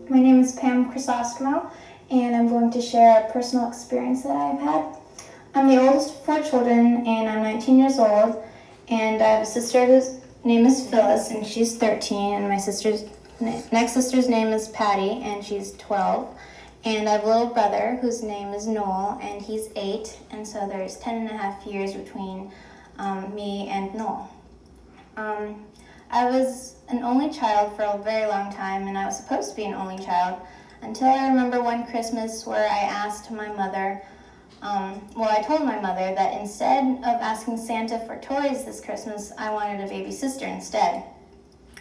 My name is Pam Chrysostomo, and I'm going to share a personal experience that I've had. I'm the oldest of 4 children, and I'm 19 years old, and I have a sister whose name is Phyllis, and she's 13, and my next sister's name is Patty, and she's 12, and I have a little brother whose name is Noel, and he's 8, and so there's 10 and a half years between me and Noel. I was an only child for a very long time, and I was supposed to be an only child until I remember one Christmas where I asked my mother, I told my mother that instead of asking Santa for toys this Christmas, I wanted a baby sister instead.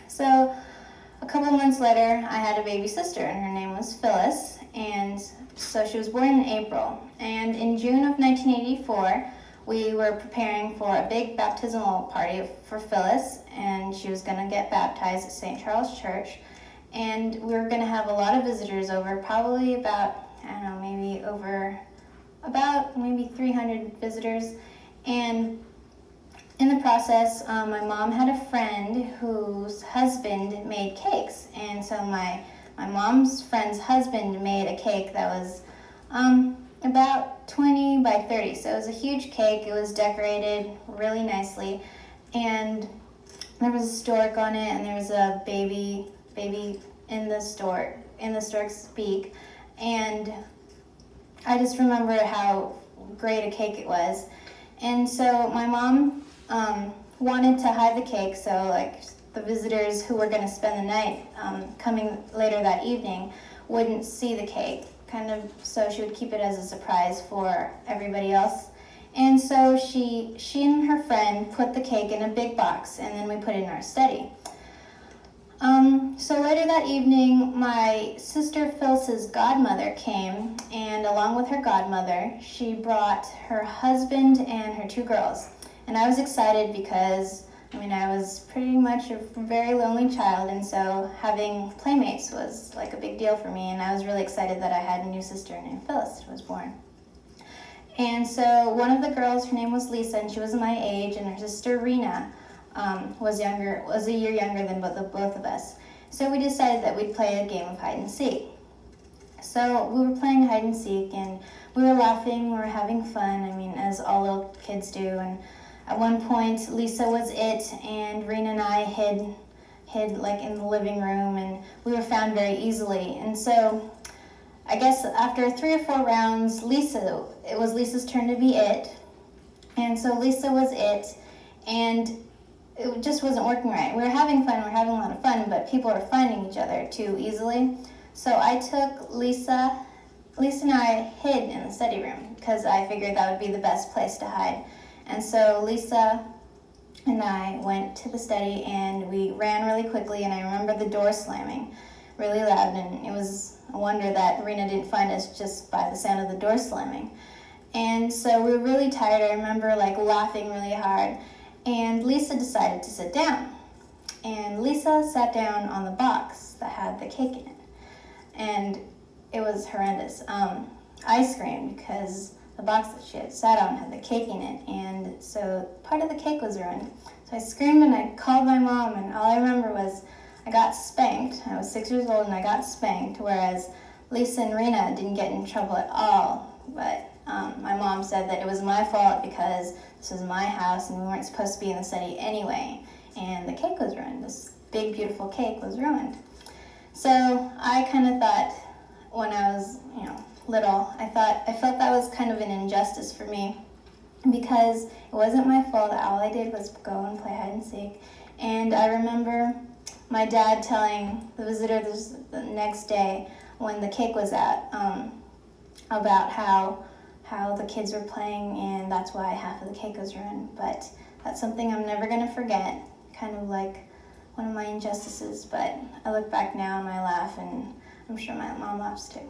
So a couple months later, I had a baby sister, and her name was Phyllis, and so she was born in April. And in June of 1984, we were preparing for a big baptismal party for Phyllis, and she was going to get baptized at St. Charles Church. And we were going to have a lot of visitors over, probably about, maybe 300 visitors. And in the process, my mom had a friend whose husband made cakes. And so my mom's friend's husband made a cake that was about 20 by 30. So it was a huge cake. It was decorated really nicely. And there was a stork on it, and there was a baby in the stork's beak. And I just remember how great a cake it was. And so my mom wanted to hide the cake, so like the visitors who were going to spend the night coming later that evening wouldn't see the cake, so she would keep it as a surprise for everybody else. And so she and her friend put the cake in a big box, and then we put it in our study. So later that evening, my sister Phyllis's godmother came, and along with her godmother, she brought her husband and her 2 girls. And I was excited because, I was pretty much a very lonely child, and so having playmates was like a big deal for me, and I was really excited that I had a new sister named Phyllis who was born. And so one of the girls, her name was Lisa, and she was my age, and her sister Rena was a year younger than both of us. So we decided that we'd play a game of hide and seek. So we were playing hide and seek, and we were laughing, we were having fun, as all little kids do. And at one point, Lisa was it, and Rena and I hid like in the living room, and we were found very easily. And so I guess after 3 or 4 rounds, it was Lisa's turn to be it. And so Lisa was it, and it just wasn't working right. We were having fun, we were having a lot of fun, but people were finding each other too easily. So I took Lisa and I hid in the study room because I figured that would be the best place to hide. And so Lisa and I went to the study, and we ran really quickly, and I remember the door slamming really loud, and it was a wonder that Rena didn't find us just by the sound of the door slamming. And so we were really tired. I remember laughing really hard, and Lisa decided to sit down. And Lisa sat down on the box that had the cake in it, and it was horrendous. I screamed because the box that she had sat on had the cake in it, and so part of the cake was ruined. So I screamed and I called my mom, and all I remember was I got spanked. I was 6 years old and I got spanked, whereas Lisa and Rena didn't get in trouble at all. But my mom said that it was my fault because this was my house and we weren't supposed to be in the study anyway, and the cake was ruined. This big, beautiful cake was ruined. So I kind of thought, when I was, little, I felt that was kind of an injustice for me because it wasn't my fault. All I did was go and play hide and seek. And I remember my dad telling the visitors the next day when the cake was out about how the kids were playing, and that's why half of the cake was ruined. But that's something I'm never going to forget, kind of like one of my injustices. But I look back now and I laugh, and I'm sure my mom laughs too.